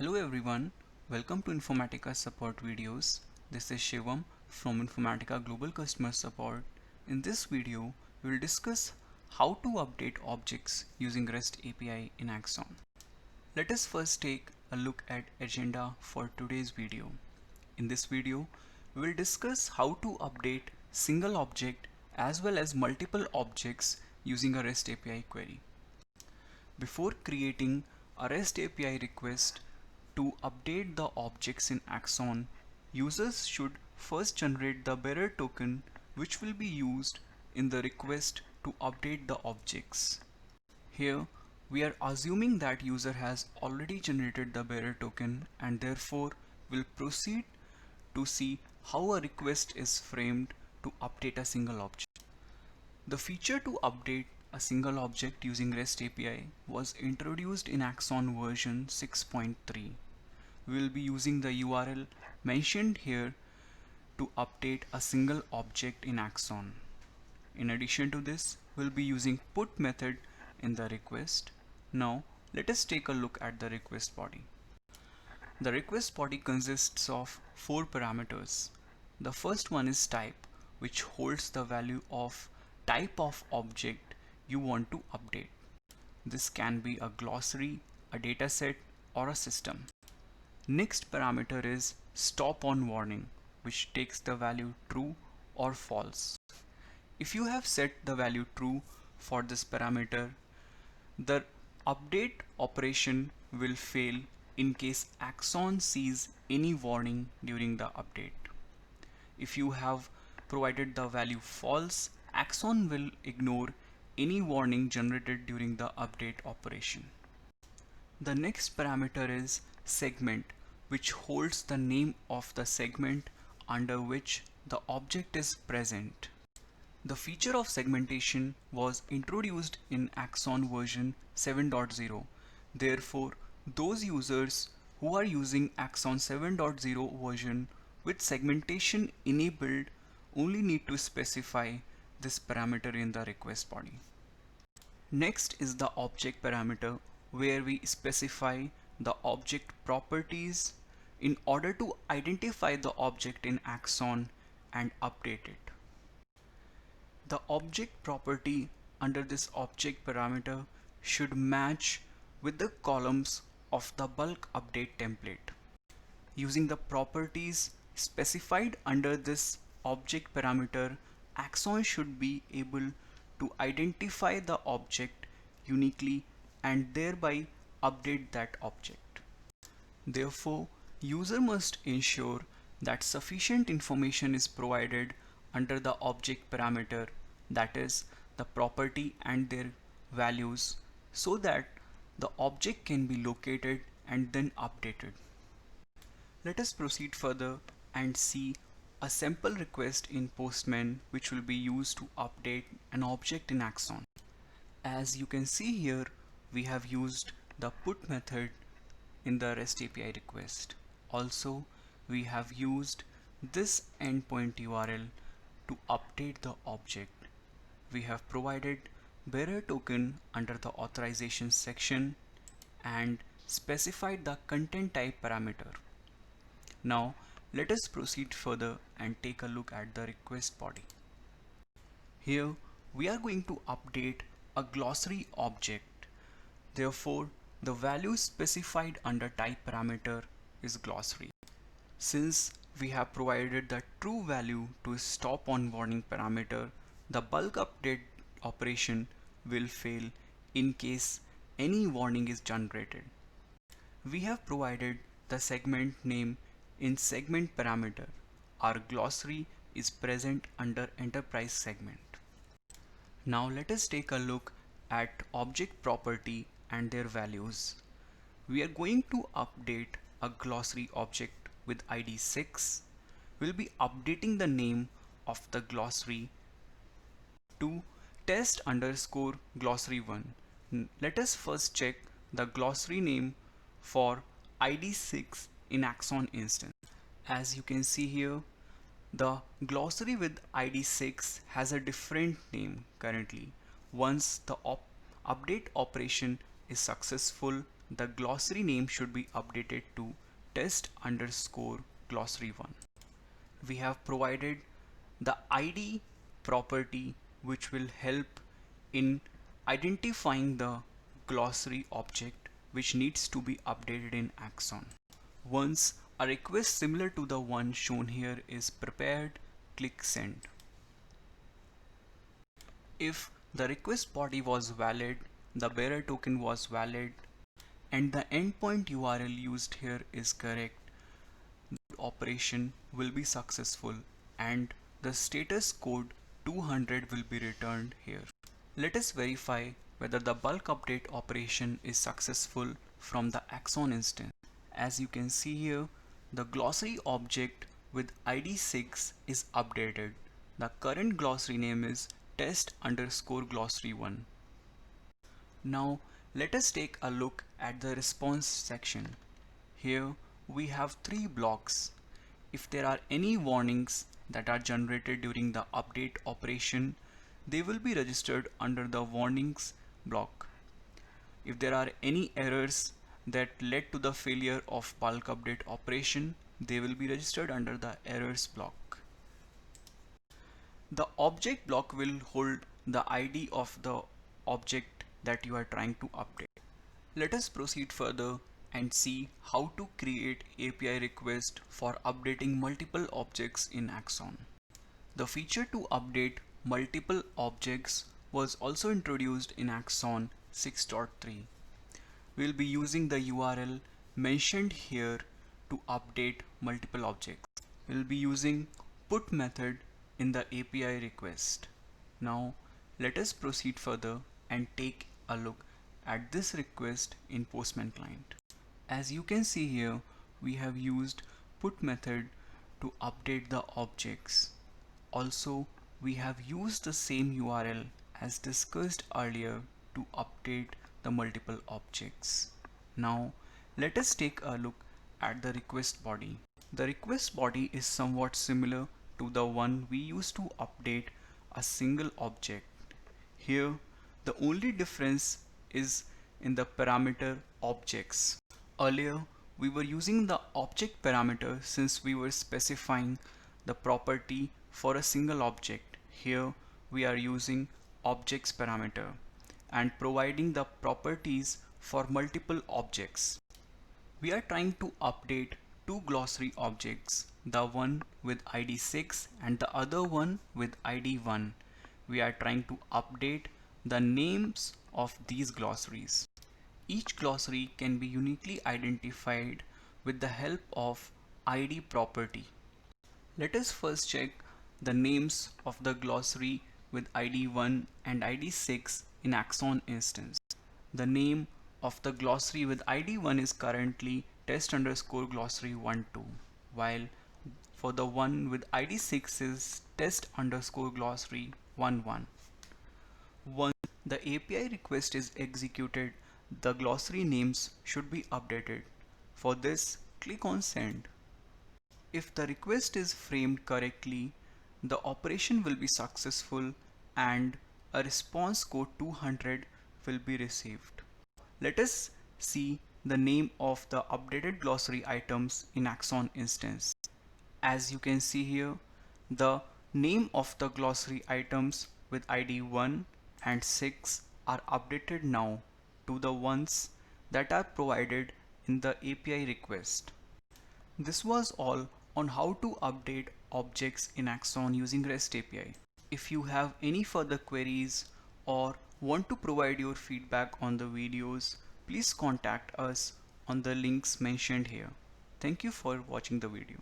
Hello everyone, welcome to Informatica support videos. This is Shivam from Informatica Global Customer Support. In this video, we will discuss how to update objects using REST API in Axon. Let us first take a look at agenda for today's video. In this video, we will discuss how to update single object as well as multiple objects using a REST API query. Before creating a REST API request to update the objects in Axon, users should first generate the bearer token which will be used in the request to update the objects. Here we are assuming that user has already generated the bearer token and therefore will proceed to see how a request is framed to update a single object. The feature to update a single object using REST API was introduced in Axon version 6.3. We will be using the URL mentioned here to update a single object in Axon. In addition to this, we'll be using put method in the request. Now, let us take a look at the request body. The request body consists of 4 parameters. The first one is type, which holds the value of type of object you want to update. This can be a glossary, a dataset, or a system. Next parameter is stop on warning, which takes the value true or false. If you have set the value true for this parameter, the update operation will fail in case Axon sees any warning during the update. If you have provided the value false, Axon will ignore any warning generated during the update operation. The next parameter is segment, which holds the name of the segment under which the object is present. The feature of segmentation was introduced in Axon version 7.0. Therefore, those users who are using Axon 7.0 version with segmentation enabled only need to specify this parameter in the request body. Next is the object parameter, where we specify the object properties in order to identify the object in Axon and update it. The object property under this object parameter should match with the columns of the bulk update template. Using the properties specified under this object parameter, Axon should be able to identify the object uniquely and thereby update that object. Therefore, user must ensure that sufficient information is provided under the object parameter, that is, the property and their values, so that the object can be located and then updated. Let us proceed further and see a sample request in Postman which will be used to update an object in Axon. As you can see here, we have used the put method in the REST API request. Also, we have used this endpoint URL to update the object. We have provided bearer token under the authorization section and specified the content type parameter. Now, let us proceed further and take a look at the request body. Here, we are going to update a glossary object. Therefore, the value specified under type parameter is glossary. Since we have provided the true value to stop on warning parameter, the bulk update operation will fail in case any warning is generated. We have provided the segment name in segment parameter. Our glossary is present under enterprise segment. Now let us take a look at object property and their values. We are going to update a glossary object with ID 6. We'll be updating the name of the glossary to test underscore glossary 1. Let us first check the glossary name for ID 6 in Axon instance. As you can see here, the glossary with ID 6 has a different name currently. Once the update operation is successful, the glossary name should be updated to test underscore glossary 1. We have provided the ID property which will help in identifying the glossary object which needs to be updated in Axon. Once a request similar to the one shown here is prepared, click send. If the request body was valid, the bearer token was valid, and the endpoint URL used here is correct, the operation will be successful and the status code 200 will be returned here. Let us verify whether the bulk update operation is successful from the Axon instance. As you can see here, the glossary object with ID 6 is updated. The current glossary name is test underscore glossary 1. Now let us take a look at the response section. Here we have three blocks. If there are any warnings that are generated during the update operation, they will be registered under the warnings block. If there are any errors that led to the failure of bulk update operation, they will be registered under the errors block. The object block will hold the ID of the object that you are trying to update. Let us proceed further and see how to create API request for updating multiple objects in Axon. The feature to update multiple objects was also introduced in Axon 6.3. We'll be using the URL mentioned here to update multiple objects. We'll be using put method in the API request. Now let us proceed further and take a look at this request in Postman client. As you can see here, we have used put method to update the objects. Also, we have used the same URL as discussed earlier to update the multiple objects. Now let us take a look at the request body. The request body is somewhat similar to the one we used to update a single object. Here the only difference is in the parameter objects. Earlier we were using the object parameter since we were specifying the property for a single object. Here we are using objects parameter and providing the properties for multiple objects. We are trying to update two glossary objects, the one with ID 6 and the other one with ID 1. We are trying to update the names of these glossaries. Each glossary can be uniquely identified with the help of ID property. Let us first check the names of the glossary with ID 1 and ID 6 in Axon instance. The name of the glossary with ID 1 is currently test underscore glossary 12, while for the one with ID 6 is test underscore glossary 11. Once the API request is executed, the glossary names should be updated. For this, click on send. If the request is framed correctly, the operation will be successful and a response code 200 will be received. Let us see the name of the updated glossary items in Axon instance. As you can see here, the name of the glossary items with ID 1 and 6 are updated now to the ones that are provided in the API request. This was all on how to update objects in Axon using REST API. If you have any further queries or want to provide your feedback on the videos, please contact us on the links mentioned here. Thank you for watching the video.